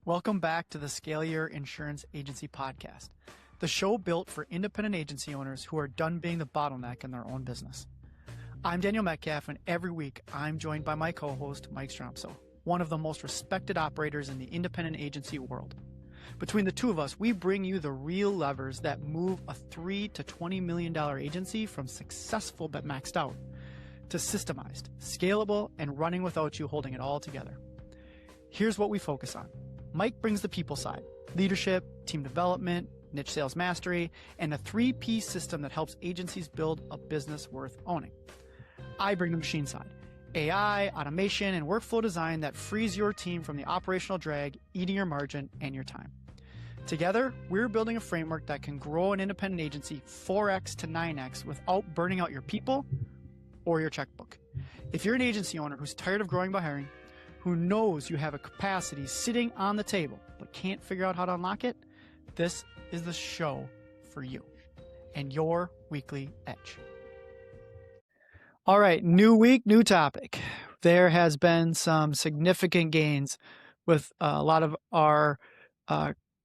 Welcome back to the Scale Your Insurance Agency Podcast, the show built for independent agency owners who are done being the bottleneck in their own business. I'm Daniel Metcalf, and every week I'm joined by my co-host, Mike Stromsoe, one of the most respected operators in the independent agency world. Between the two of us, we bring you the real levers that move a $3 to $20 million agency from successful but maxed out to systemized, scalable, and running without you holding it all together. Here's what we focus on. Mike brings the people side, leadership, team development, niche sales mastery, and a 3P system that helps agencies build a business worth owning. I bring the machine side, AI, automation, and workflow design that frees your team from the operational drag, eating your margin and your time. Together, we're building a framework that can grow an independent agency 4x to 9x without burning out your people or your checkbook. If you're an agency owner who's tired of growing by hiring, who knows you have a capacity sitting on the table but can't figure out how to unlock it, this is the show for you and your weekly edge. All right, new week, new topic. There has been some significant gains with a lot of our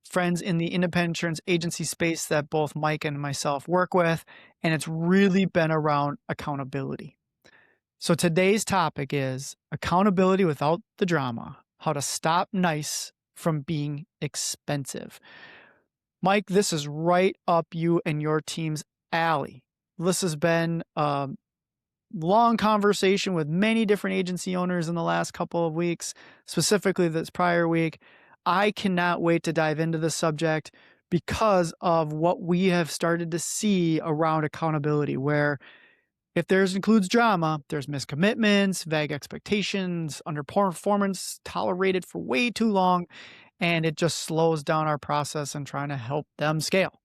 friends in the independent insurance agency space that both Mike and myself work with, and it's really been around accountability. So today's topic is accountability without the drama, how to stop nice from being expensive. Mike, this is right up you and your team's alley. This has been a long conversation with many different agency owners in the last couple of weeks, specifically this prior week. I cannot wait to dive into this subject because of what we have started to see around accountability, where if there's includes drama, there's miscommitments, vague expectations, underperformance tolerated for way too long, and it just slows down our process and trying to help them scale.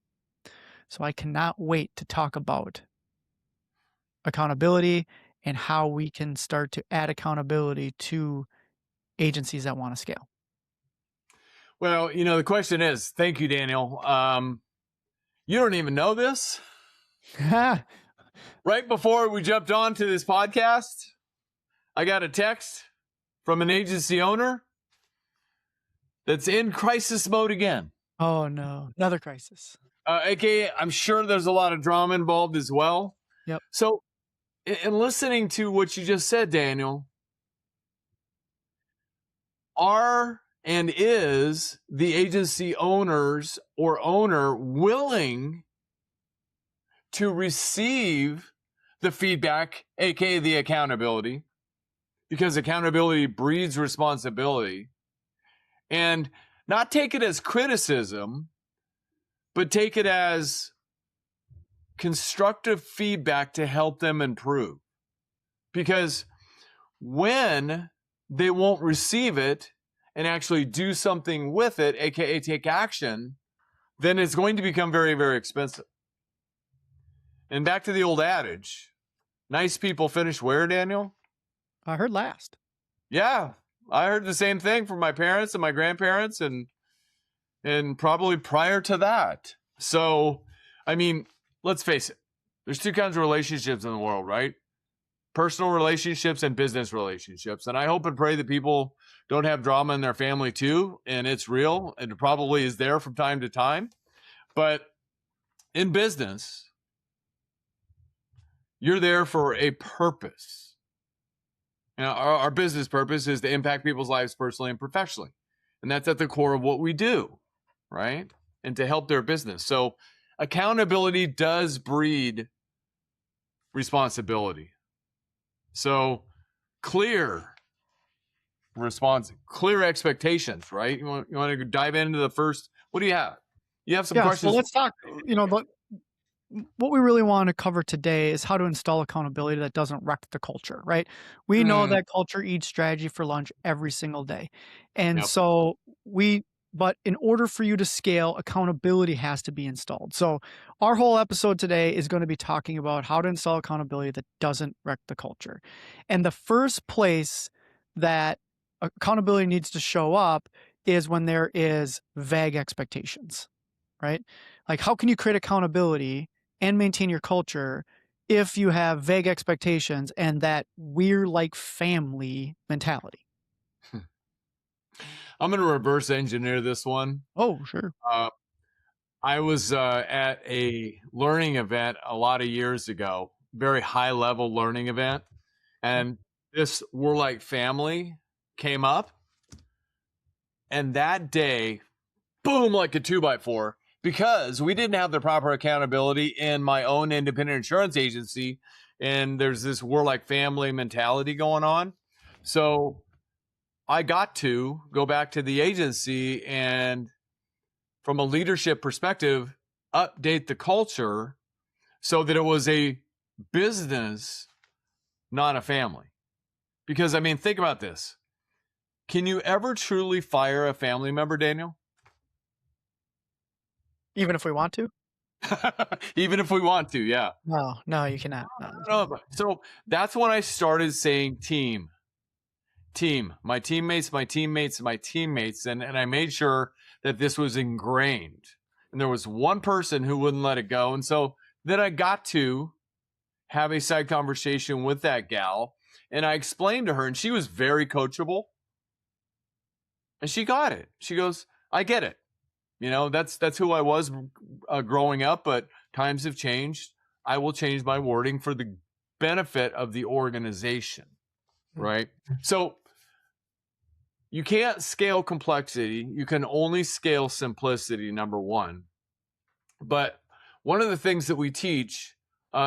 So I cannot wait to talk about accountability and how we can start to add accountability to agencies that want to scale. Well, the question is, thank you, Daniel. You don't even know this. Right before we jumped on to this podcast, I got a text from an agency owner that's in crisis mode again. Oh, no. Another crisis. AKA, I'm sure there's a lot of drama involved as well. Yep. So, in listening to what you just said, Daniel, are and is the agency owners or owner willing to receive the feedback, aka the accountability, because accountability breeds responsibility, and not take it as criticism, but take it as constructive feedback to help them improve? Because when they won't receive it and actually do something with it, aka take action, then it's going to become very, very expensive. And back to the old adage, nice people finish where, Daniel? I heard last. Yeah, I heard the same thing from my parents and my grandparents and probably prior to that. So, I mean, let's face it. There's two kinds of relationships in the world, right? Personal relationships and business relationships. And I hope and pray that people don't have drama in their family too. And it's real. And it probably is there from time to time. But in business, you're there for a purpose. Our business purpose is to impact people's lives personally and professionally. And that's at the core of what we do, right? And to help their business. So accountability does breed responsibility. So clear expectations, right? You want to dive into the first, what do you have? You have some questions? So let's talk, what we really want to cover today is how to install accountability that doesn't wreck the culture, right? We know that culture eats strategy for lunch every single day. And so but in order for you to scale, accountability has to be installed. So our whole episode today is going to be talking about how to install accountability that doesn't wreck the culture. And the first place that accountability needs to show up is when there is vague expectations, right? Like, how can you create accountability and maintain your culture if you have vague expectations and that we're like family mentality? I'm going to reverse engineer this one. Oh, sure. I was at a learning event a lot of years ago, very high level learning event. And this We're Like Family came up. And that day, boom, like a 2x4, because we didn't have the proper accountability in my own independent insurance agency. And there's this We're Like Family mentality going on. So I got to go back to the agency and, from a leadership perspective, update the culture so that it was a business, not a family. Because, I mean, think about this. Can you ever truly fire a family member, Daniel? Even if we want to? Even if we want to, yeah. No, you cannot. No. So that's when I started saying team, my teammates. And I made sure that this was ingrained. And there was one person who wouldn't let it go. And so then I got to have a side conversation with that gal. And I explained to her, and she was very coachable. And she got it. She goes, I get it. You know, that's who I was growing up, but times have changed. I will change my wording for the benefit of the organization, right? So you can't scale complexity. You can only scale simplicity, number one. But one of the things that we teach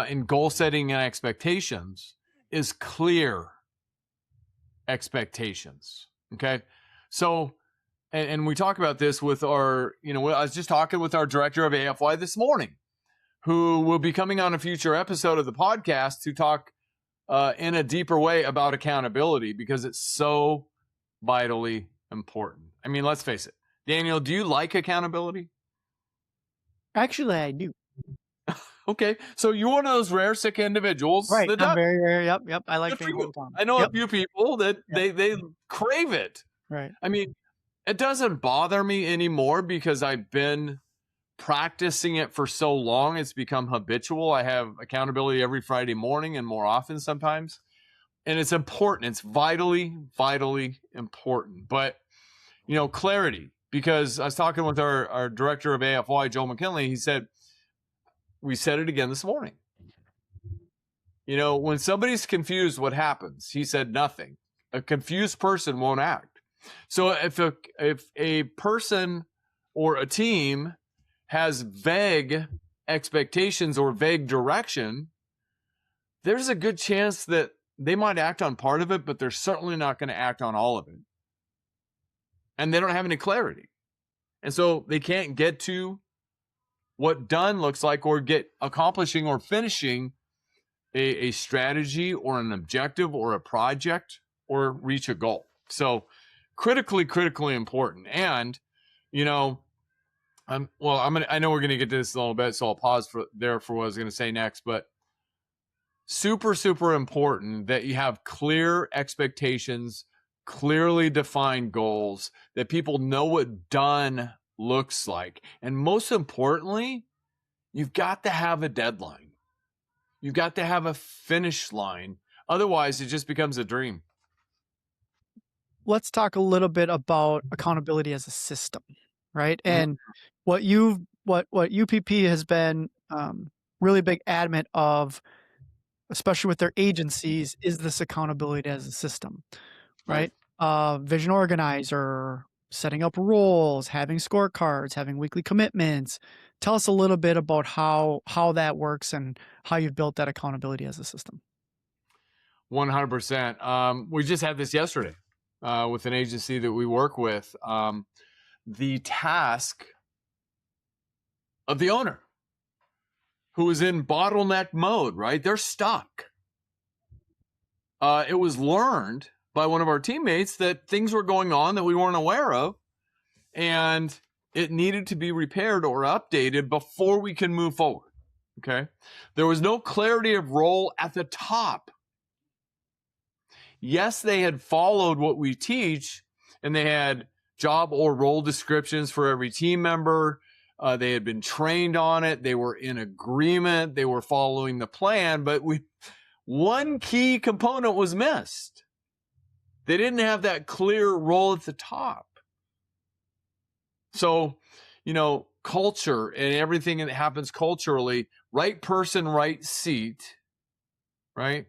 in goal setting and expectations is clear expectations, okay? So, and we talk about this with our, I was just talking with our director of AFY this morning, who will be coming on a future episode of the podcast to talk in a deeper way about accountability, because it's so vitally important. I mean, let's face it. Daniel, do you like accountability? Actually, I do. Okay, so you're one of those rare sick individuals. Right, I'm very rare. Yep. I like being hold on. I know a few people that they crave it. Right. I mean, it doesn't bother me anymore because I've been practicing it for so long. It's become habitual. I have accountability every Friday morning and more often sometimes. And it's important. It's vitally, vitally important. But, clarity, because I was talking with our director of AFY, Joe McKinley. He said, we said it again this morning. When somebody's confused, what happens? He said nothing. A confused person won't act. So if a person or a team has vague expectations or vague direction, there's a good chance that they might act on part of it, but they're certainly not going to act on all of it. And they don't have any clarity. And so they can't get to what done looks like, or get accomplishing or finishing a strategy or an objective or a project or reach a goal. So critically important. And, I know we're going to get to this in a little bit, so I'll pause for what I was going to say next, but super, super important that you have clear expectations, clearly defined goals, that people know what done looks like. And most importantly, you've got to have a deadline. You've got to have a finish line. Otherwise, it just becomes a dream. Let's talk a little bit about accountability as a system, right? And what UPP has been really big adamant of, especially with their agencies, is this accountability as a system, right? Vision organizer, setting up roles, having scorecards, having weekly commitments. Tell us a little bit about how that works and how you've built that accountability as a system. 100%. We just had this yesterday with an agency that we work with. The task of the owner, who is in bottleneck mode, right? They're stuck. It was learned by one of our teammates that things were going on that we weren't aware of, and it needed to be repaired or updated before we can move forward. Okay. There was no clarity of role at the top. Yes, they had followed what we teach, and they had job or role descriptions for every team member. They had been trained on it. They were in agreement. They were following the plan, but one key component was missed. They didn't have that clear role at the top. So, culture and everything that happens culturally, right person, right seat, right?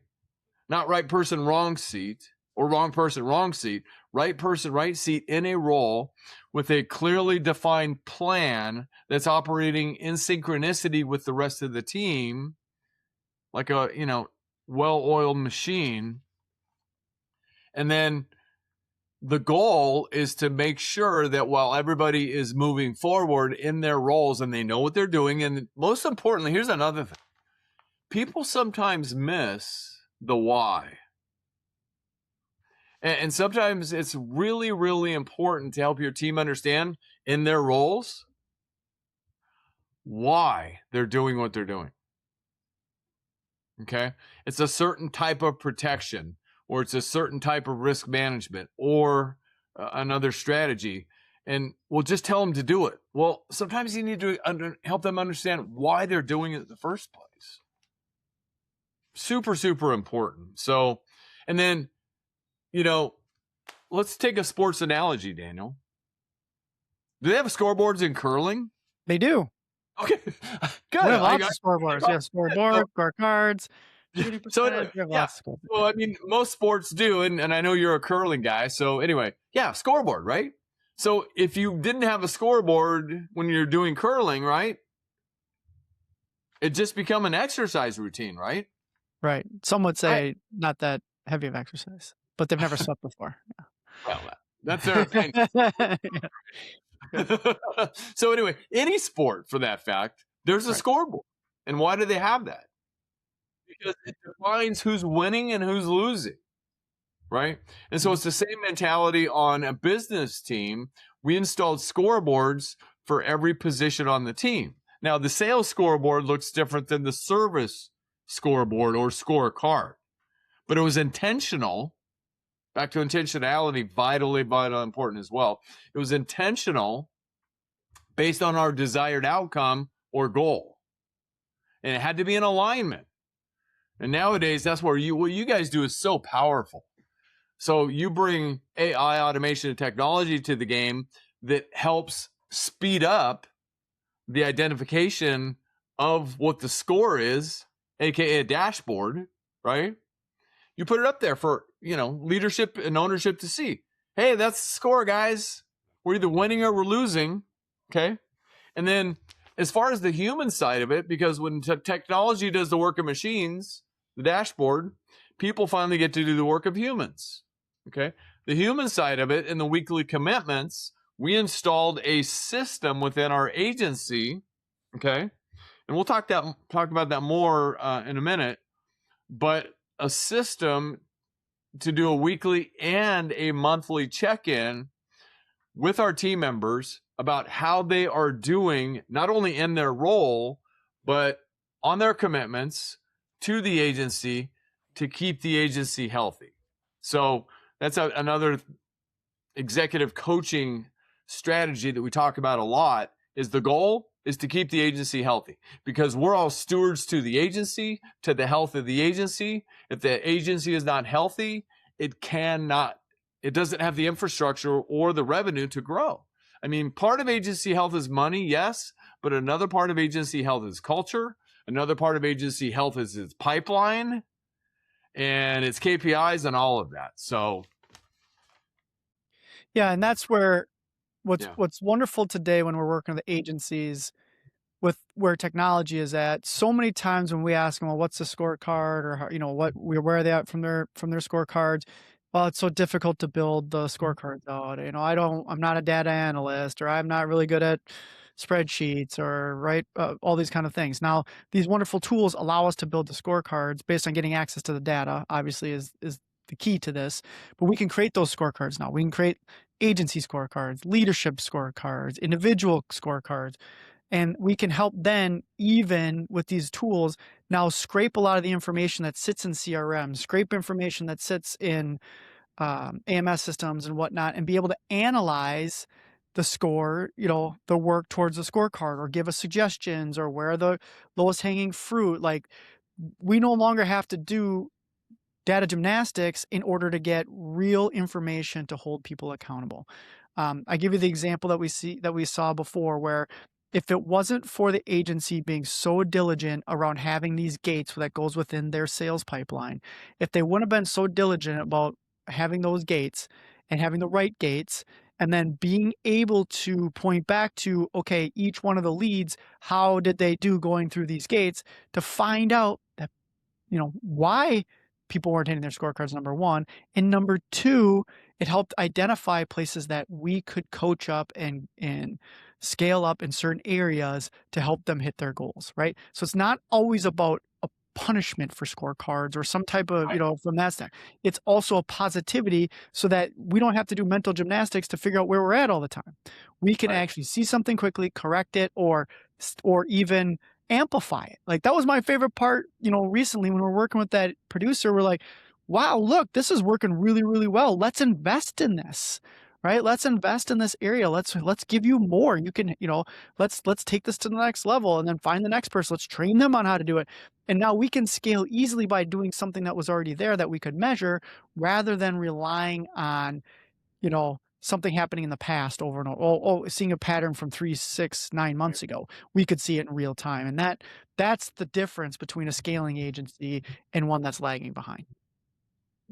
Not right person, wrong seat, or wrong person, wrong seat. Right person, right seat in a role with a clearly defined plan that's operating in synchronicity with the rest of the team, like a, well-oiled machine. And then the goal is to make sure that while everybody is moving forward in their roles and they know what they're doing, and most importantly, here's another thing. People sometimes miss the why. And sometimes it's really, really important to help your team understand in their roles why they're doing what they're doing. Okay? It's a certain type of protection, or it's a certain type of risk management, or another strategy. And we'll just tell them to do it. Well, sometimes you need to help them understand why they're doing it in the first place. Super, super important. So, and then, let's take a sports analogy, Daniel. Do they have scoreboards in curling? They do. Okay, good. We have lots of scoreboards. We have scoreboards, scorecards, shooting percentage. We have lots of scoreboards. Well, I mean, most sports do, and I know you're a curling guy. So anyway, yeah, scoreboard, right? So if you didn't have a scoreboard when you're doing curling, right, it just become an exercise routine, right? Right. Some would say not that heavy of exercise, but they've never slept before. Yeah. Well, that's their opinion. So anyway, any sport for that fact, there's a scoreboard. And why do they have that? Because it defines who's winning and who's losing, right? And so it's the same mentality on a business team. We installed scoreboards for every position on the team. Now, the sales scoreboard looks different than the service scoreboard or scorecard, but it was intentional. Back to intentionality, vitally important as well. It was intentional based on our desired outcome or goal. And it had to be in alignment. And nowadays, that's where what you guys do is so powerful. So you bring AI, automation, and technology to the game that helps speed up the identification of what the score is, aka a dashboard, right? You put it up there for, leadership and ownership to see. Hey, that's the score, guys. We're either winning or we're losing. Okay. And then as far as the human side of it, because when technology does the work of machines, the dashboard, people finally get to do the work of humans. Okay. The human side of it, in the weekly commitments, we installed a system within our agency. Okay. And we'll talk about that more in a minute. But a system to do a weekly and a monthly check-in with our team members about how they are doing, not only in their role, but on their commitments to the agency to keep the agency healthy. So that's another executive coaching strategy that we talk about a lot. Is the goal is to keep the agency healthy, because we're all stewards to the agency, to the health of the agency. If the agency is not healthy, it doesn't have the infrastructure or the revenue to grow. I mean, part of agency health is money, yes, but another part of agency health is culture. Another part of agency health is its pipeline and its KPIs and all of that. So, yeah, and that's where what's wonderful today when we're working with agencies with where technology is at. So many times when we ask them, well, what's the scorecard, or how, where are they at from their scorecards? Well, it's so difficult to build the scorecards out. I'm not a data analyst, or I'm not really good at spreadsheets, or all these kind of things. Now, these wonderful tools allow us to build the scorecards based on getting access to the data, obviously is the key to this, but we can create those scorecards now. We can create agency scorecards, leadership scorecards, individual scorecards, and we can help then, even with these tools, now scrape a lot of the information that sits in CRM, scrape information that sits in AMS systems and whatnot, and be able to analyze the score, the work towards the scorecard, or give us suggestions, or where the lowest hanging fruit. Like, we no longer have to do data gymnastics in order to get real information to hold people accountable. I give you the example that we saw before, where if it wasn't for the agency being so diligent around having these gates that goes within their sales pipeline, if they wouldn't have been so diligent about having those gates and having the right gates, and then being able to point back to, okay, each one of the leads, how did they do going through these gates, to find out that, why people weren't hitting their scorecards, number one. And number two, it helped identify places that we could coach up and scale up in certain areas to help them hit their goals, right? So it's not always about a punishment for scorecards or some type of, from that standpoint. It's also a positivity so that we don't have to do mental gymnastics to figure out where we're at all the time. We can actually see something quickly, correct it, or even amplify it. Like, that was my favorite part, recently when we're working with that producer. We're like, wow, look, this is working really, really well. Let's invest in this, right? Let's invest in this area. Let's give you more. You can, let's take this to the next level, and then find the next person. Let's train them on how to do it. And now we can scale easily by doing something that was already there that we could measure, rather than relying on, something happening in the past over and over. Seeing a pattern from 3, 6, 9 months ago. We could see it in real time. And that's the difference between a scaling agency and one that's lagging behind.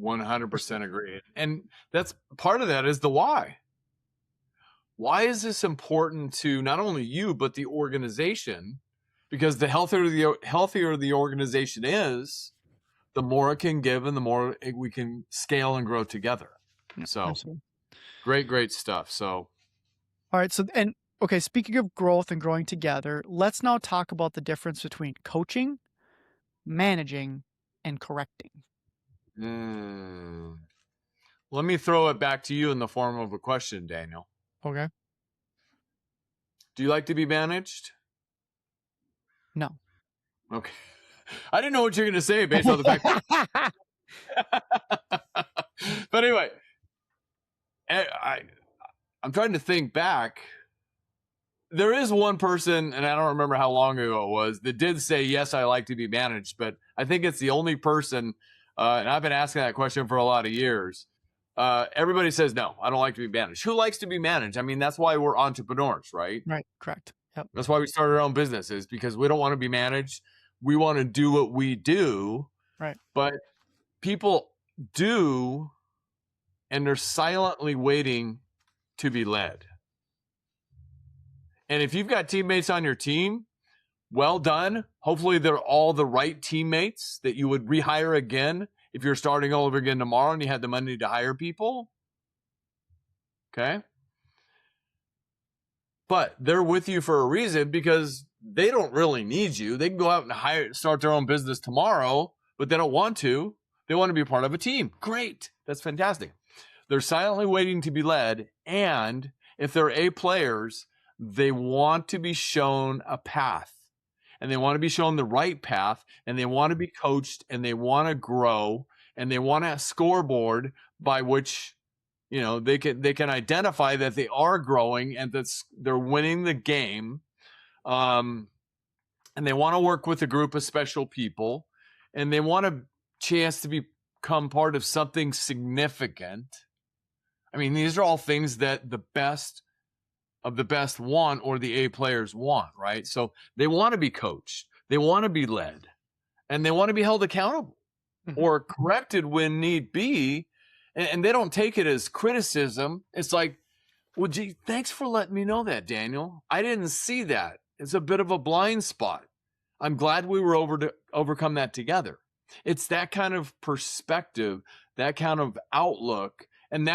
100% agree. And that's part of that is the why. Why is this important to not only you, but the organization? Because the healthier the organization is, the more it can give and the more we can scale and grow together. So absolutely. Great stuff. So, all right. So, okay, speaking of growth and growing together, let's now talk about the difference between coaching, managing, and correcting. Let me throw it back to you in the form of a question, Daniel. Okay. Do you like to be managed? No. Okay. I didn't know what you're going to say based on the fact that... But anyway, I'm trying to think back. There is one person, and I don't remember how long ago it was, that did say, yes, I like to be managed. But I think it's the only person, and I've been asking that question for a lot of years. Everybody says, no, I don't like to be managed. Who likes to be managed? I mean, that's why we're entrepreneurs, right? Right. Correct. Yep. That's why we started our own businesses, because we don't want to be managed. We want to do what we do. Right. But people do, and they're silently waiting to be led. And if you've got teammates on your team, well done. Hopefully they're all the right teammates that you would rehire again if you're starting all over again tomorrow and you had the money to hire people. Okay. But they're with you for a reason, because they don't really need you. They can go out and start their own business tomorrow, but they don't want to. They want to be part of a team. Great. That's fantastic. They're silently waiting to be led. And if they're A players, they want to be shown a path, and they want to be shown the right path, and they want to be coached, and they want to grow, and they want a scoreboard by which, they can identify that they are growing and that they're winning the game. And they want to work with a group of special people, and they want a chance to become part of something significant. I mean, these are all things that the best of the best want, or the A players want, right? So they want to be coached, they want to be led, and they want to be held accountable or corrected when need be. And they don't take it as criticism. It's like, well, gee, thanks for letting me know that, Daniel. I didn't see that. It's a bit of a blind spot. I'm glad we were able to overcome that together. It's that kind of perspective, that kind of outlook. And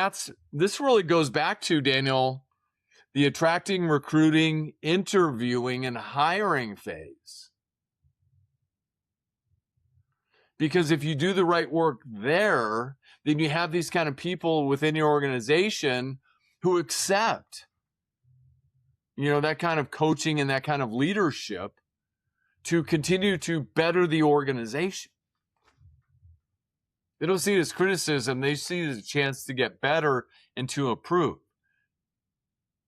this really goes back to, Daniel, the attracting, recruiting, interviewing, and hiring phase. Because if you do the right work there, then you have these kind of people within your organization who accept, that kind of coaching and that kind of leadership to continue to better the organization. They don't see it as criticism. They see it as a chance to get better and to improve.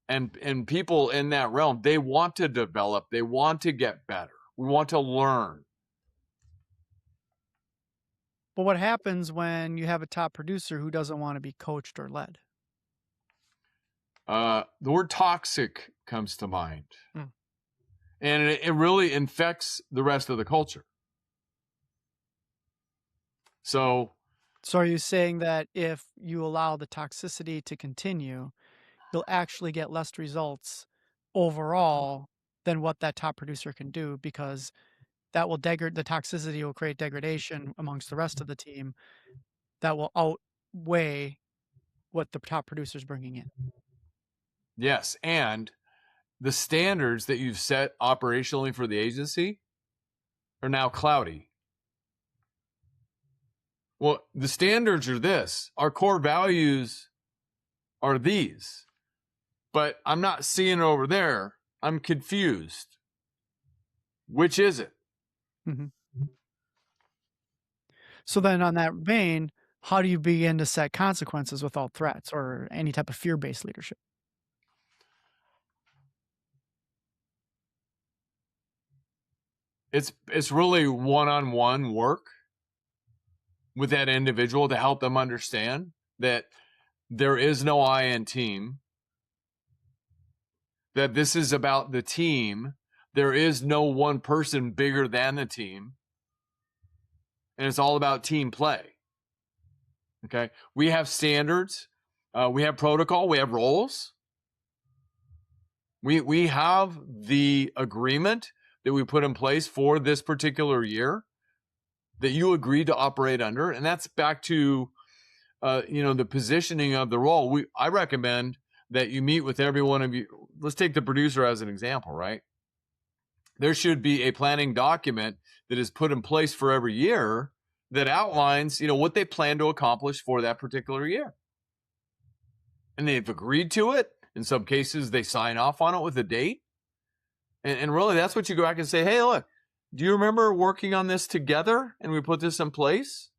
And people in that realm, they want to develop. They want to get better. We want to learn. But what happens when you have a top producer who doesn't want to be coached or led? The word toxic comes to mind. Mm. And it really infects the rest of the culture. So are you saying that if you allow the toxicity to continue, you'll actually get less results overall than what that top producer can do, because that will the toxicity will create degradation amongst the rest of the team that will outweigh what the top producer is bringing in. yes, and the standards that you've set operationally for the agency are now cloudy. Well, the standards are this. Our core values are these. But I'm not seeing it over there. I'm confused. Which is it? Mm-hmm. So then on that vein, how do you begin to set consequences without threats or any type of fear-based leadership? It's really one-on-one work with that individual to help them understand that there is no I in team, that this is about the team. There is no one person bigger than the team, and it's all about team play. Okay, we have standards, we have protocol, we have roles. We have the agreement that we put in place for this particular year that you agreed to operate under, and that's back to the positioning of the role. I recommend that you meet with every one of you. Let's take the producer as an example, right? There should be a planning document that is put in place for every year that outlines, what they plan to accomplish for that particular year. And they've agreed to it. In some cases, they sign off on it with a date. And really, that's what you go back and say, hey, look, do you remember working on this together and we put this in place?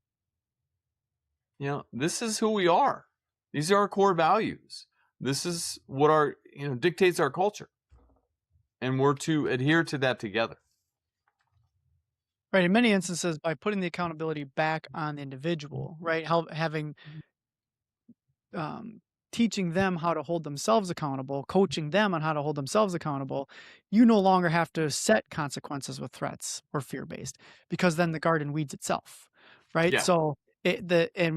This is who we are. These are our core values. This is what dictates our culture. And we're to adhere to that together. Right. In many instances, by putting the accountability back on the individual, right? Teaching them how to hold themselves accountable, coaching them on how to hold themselves accountable, you no longer have to set consequences with threats or fear-based, because then the garden weeds itself, right? Yeah. So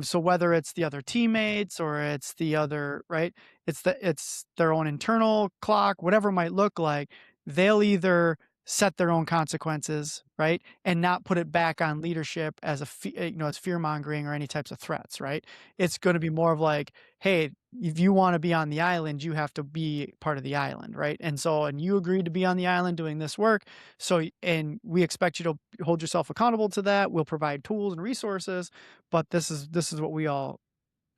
so whether it's the other teammates or it's the other, right? It's their own internal clock, whatever it might look like, they'll either set their own consequences, right? And not put it back on leadership as as fear mongering or any types of threats, right? It's going to be more of like, hey, if you want to be on the island, you have to be part of the island, right? And you agreed to be on the island doing this work. And we expect you to hold yourself accountable to that. We'll provide tools and resources, but this is what we all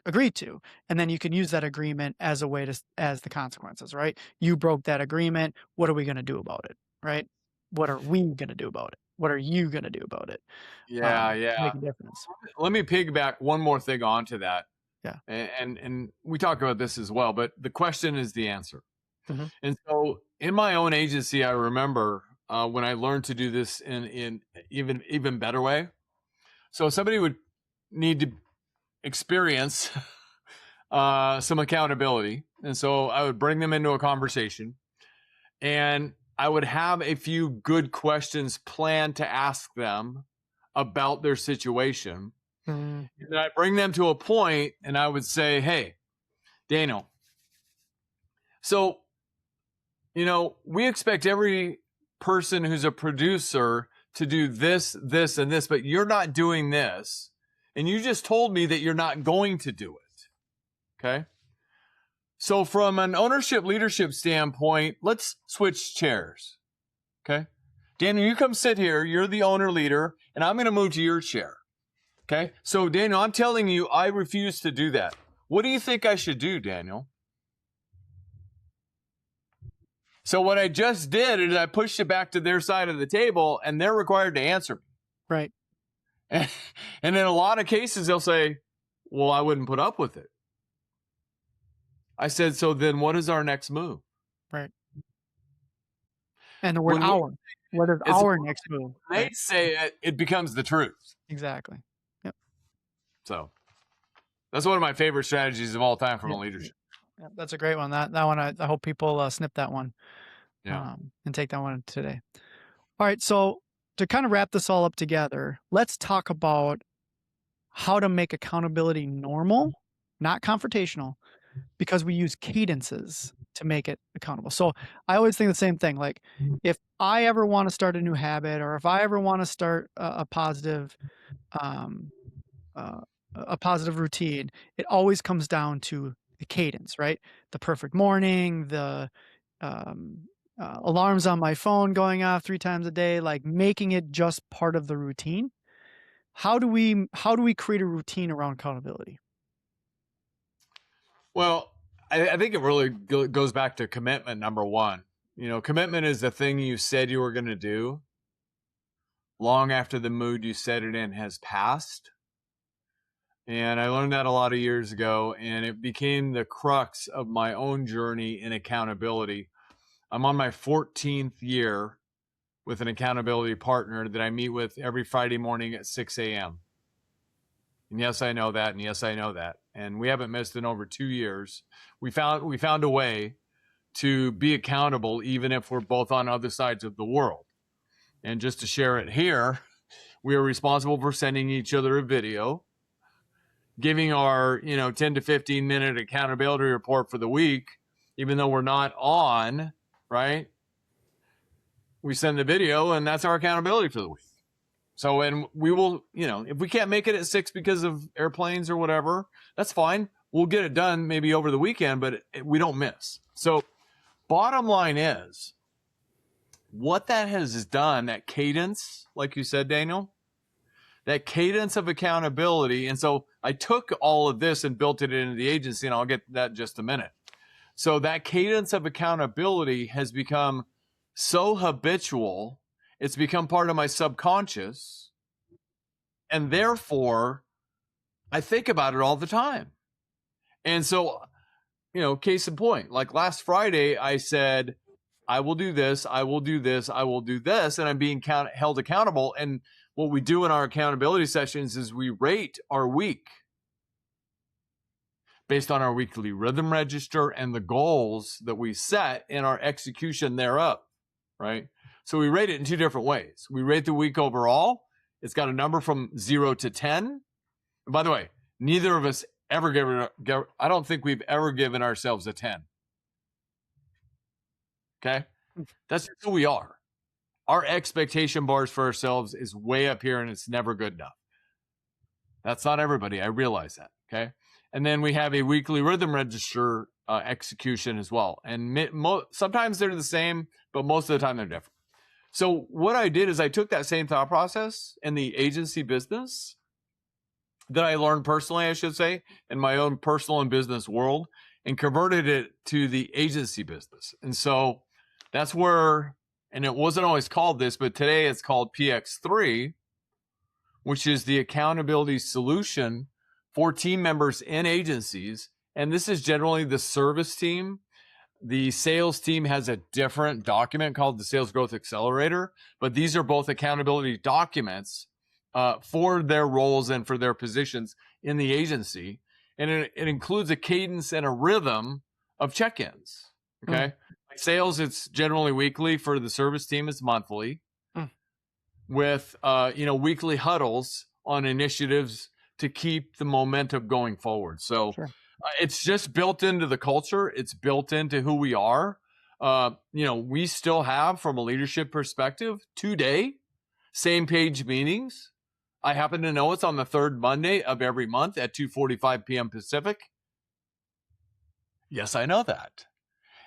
agreed to. And then you can use that agreement as a way as the consequences, right? You broke that agreement. What are we going to do about it? Right? What are we going to do about it? What are you going to do about it? Yeah. Make a difference. Let me piggyback one more thing onto that. Yeah. And we talk about this as well, but the question is the answer. Mm-hmm. And so in my own agency, I remember when I learned to do this in even better way. So somebody would need to experience some accountability. And so I would bring them into a conversation and I would have a few good questions planned to ask them about their situation. Mm-hmm. And then I bring them to a point and I would say, hey, Daniel, so, we expect every person who's a producer to do this, this, and this, but you're not doing this. And you just told me that you're not going to do it. Okay. So from an ownership leadership standpoint, let's switch chairs. Okay. Daniel, you come sit here. You're the owner leader, and I'm going to move to your chair. Okay. So Daniel, I'm telling you, I refuse to do that. What do you think I should do, Daniel? So what I just did is I pushed it back to their side of the table, and they're required to answer me. Right. And in a lot of cases, they'll say, well, I wouldn't put up with it. I said, so then what is our next move? Right. And the word our. What is our next move? They say it becomes the truth. Exactly. Yep. So that's one of my favorite strategies of all time from a leadership. Yeah, that's a great one. That one, I hope people snip that one Yeah. and take that one today. All right. So to kind of wrap this all up together, let's talk about how to make accountability normal, not confrontational, because we use cadences to make it accountable. So I always think the same thing. Like if I ever want to start a new habit, or if I ever want to start a positive, um, a positive routine, it always comes down to the cadence, right? The perfect morning, the um, alarms on my phone going off 3 times a day, like making it just part of the routine. How do we create a routine around accountability? Well, I think it really goes back to commitment, number one. Commitment is the thing you said you were going to do long after the mood you set it in has passed. And I learned that a lot of years ago, and it became the crux of my own journey in accountability. I'm on my 14th year with an accountability partner that I meet with every Friday morning at 6 a.m. And yes, I know that. And yes, I know that. And we haven't missed in over 2 years. We found a way to be accountable, even if we're both on other sides of the world. And just to share it here, we are responsible for sending each other a video, giving our 10 to 15 minute accountability report for the week, even though we're not on, right? We send the video, and that's our accountability for the week. So, and we will, if we can't make it at 6 because of airplanes or whatever, that's fine. We'll get it done maybe over the weekend, but we don't miss. So bottom line is, what that has done, that cadence, like you said, Daniel, that cadence of accountability. And so I took all of this and built it into the agency, and I'll get to that in just a minute. So that cadence of accountability has become so habitual, it's become part of my subconscious. And therefore, I think about it all the time. And so, case in point, like last Friday, I said, I will do this, I will do this, I will do this, and I'm being held accountable. And what we do in our accountability sessions is we rate our week based on our weekly rhythm register and the goals that we set in our execution thereof, right? So we rate it in 2 different ways. We rate the week overall. It's got a number from 0 to 10. And by the way, neither of us ever I don't think we've ever given ourselves a 10. Okay? That's who we are. Our expectation bars for ourselves is way up here, and it's never good enough. That's not everybody. I realize that. Okay. And then we have a weekly rhythm register execution as well. And sometimes they're the same, but most of the time they're different. So what I did is I took that same thought process in the agency business that I learned personally, I should say, in my own personal and business world, and converted it to the agency business. And so that's where, and it wasn't always called this, but today it's called PX3, which is the accountability solution for team members in agencies. And this is generally the service team. The sales team has a different document called the Sales Growth Accelerator, but these are both accountability documents for their roles and for their positions in the agency. And it includes a cadence and a rhythm of check-ins. Okay. Like sales, it's generally weekly. For the service team, it's monthly. With weekly huddles on initiatives to keep the momentum going forward. So sure. It's just built into the culture. It's built into who we are. We still have, from a leadership perspective, 2-day same page meetings. I happen to know it's on the 3rd Monday of every month at 2:45 p.m. Pacific. Yes, I know that.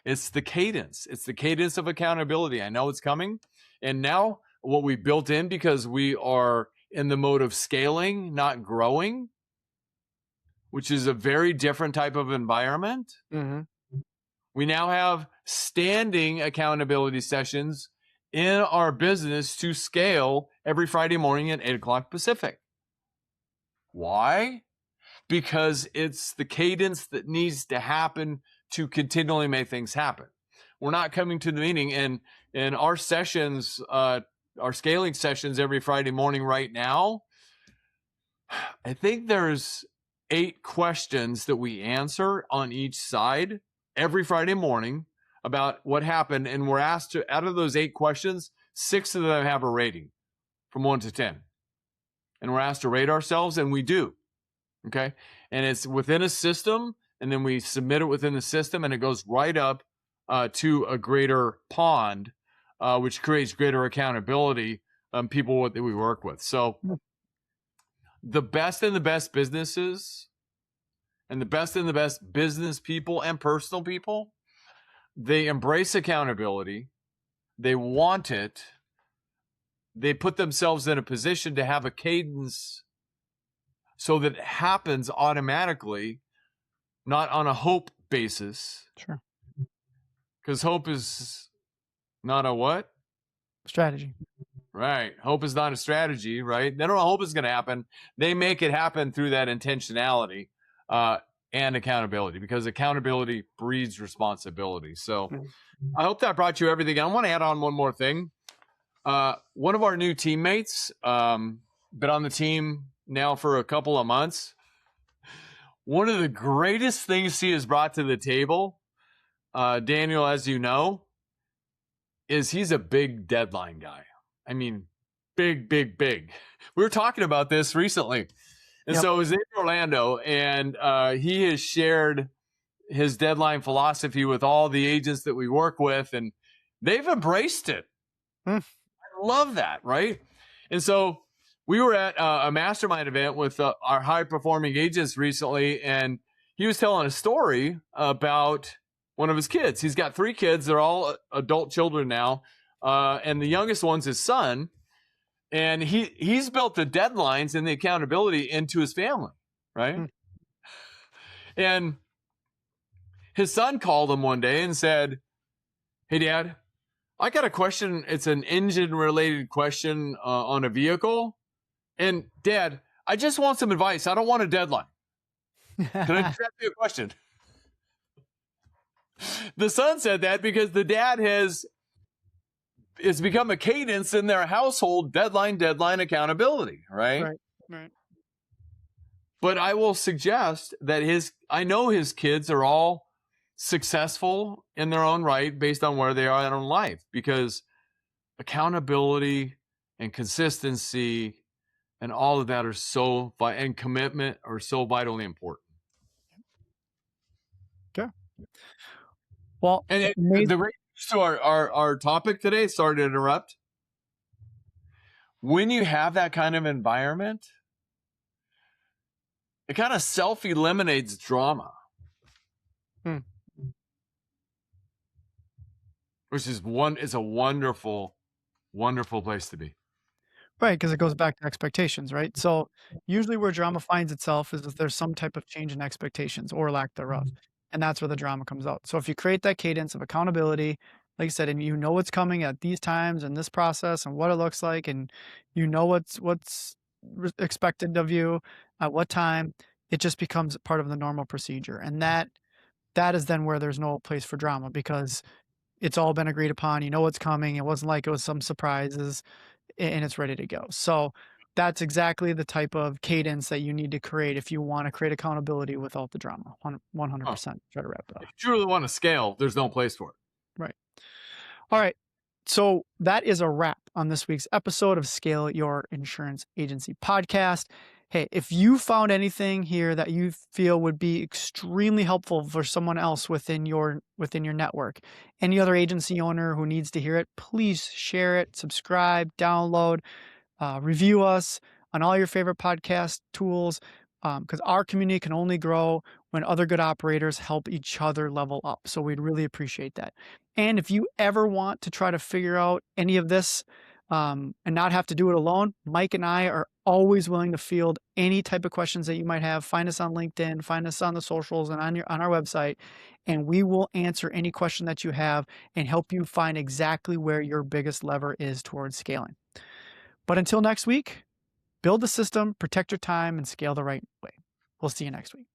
It's the cadence. It's the cadence of accountability. I know it's coming. And now what we built in, because we are in the mode of scaling, not growing, which is a very different type of environment. Mm-hmm. We now have standing accountability sessions in our business to scale every Friday morning at 8 o'clock Pacific. Why? Because it's the cadence that needs to happen to continually make things happen. We're not coming to the meeting, and in our sessions, our scaling sessions every Friday morning right now, I think there's 8 questions that we answer on each side every Friday morning about what happened. And we're asked to, out of those 8 questions, 6 of them have a rating from 1 to 10. And we're asked to rate ourselves, and we do. Okay. And it's within a system, and then we submit it within the system, and it goes right up to a greater pond, which creates greater accountability people that we work with. So the best and the best businesses and the best business people and personal people, they embrace accountability. They want it. They put themselves in a position to have a cadence so that it happens automatically, not on a hope basis. Sure. Because hope is not a what? Strategy. Right. Hope is not a strategy, right? They don't hope it's going to happen. They make it happen through that intentionality and accountability, because accountability breeds responsibility. So I hope that brought you everything. I want to add on one more thing. One of our new teammates, been on the team now for a couple of months. One of the greatest things he has brought to the table, Daniel, as you know, is he's a big deadline guy. I mean, big. We were talking about this recently. And so I was in Orlando, and he has shared his deadline philosophy with all the agents that we work with, and they've embraced it. I love that, right? And so we were at a mastermind event with our high-performing agents recently, and he was telling a story about one of his kids. He's got 3 kids. They're all adult children now. And the youngest one's his son. And he's built the deadlines and the accountability into his family, right? And his son called him one day and said, "Hey, Dad, I got a question. It's an engine-related question on a vehicle. And, Dad, I just want some advice. I don't want a deadline. Can I just ask you a question?" The son said that because the dad it's become a cadence in their household: deadline, accountability, right? Right. But I will suggest that I know his kids are all successful in their own right based on where they are in their own life, because accountability and consistency and all of that and commitment are so vitally important. Okay. Well, and the rate to our topic today, sorry to interrupt. When you have that kind of environment, it kind of self-eliminates drama. Which is a wonderful, wonderful place to be. Right, because it goes back to expectations, right? So usually where drama finds itself is if there's some type of change in expectations or lack thereof. And that's where the drama comes out. So if you create that cadence of accountability, like I said, and you know what's coming at these times and this process and what it looks like, and you know what's expected of you at what time, it just becomes part of the normal procedure. And that is then where there's no place for drama, because it's all been agreed upon. You know what's coming. It wasn't like it was some surprises, and it's ready to go. So that's exactly the type of cadence that you need to create if you want to create accountability without the drama. 100%. Try to wrap it up. If you truly want to scale, there's no place for it. Right. All right. So that is a wrap on this week's episode of Scale Your Insurance Agency podcast. Hey, if you found anything here that you feel would be extremely helpful for someone else within your network, any other agency owner who needs to hear it, please share it, subscribe, download, review us on all your favorite podcast tools, because our community can only grow when other good operators help each other level up. So we'd really appreciate that. And if you ever want to try to figure out any of this and not have to do it alone, Mike and I are always willing to field any type of questions that you might have. Find us on LinkedIn, find us on the socials and on our website, and we will answer any question that you have and help you find exactly where your biggest lever is towards scaling. But until next week, build the system, protect your time, and scale the right way. We'll see you next week.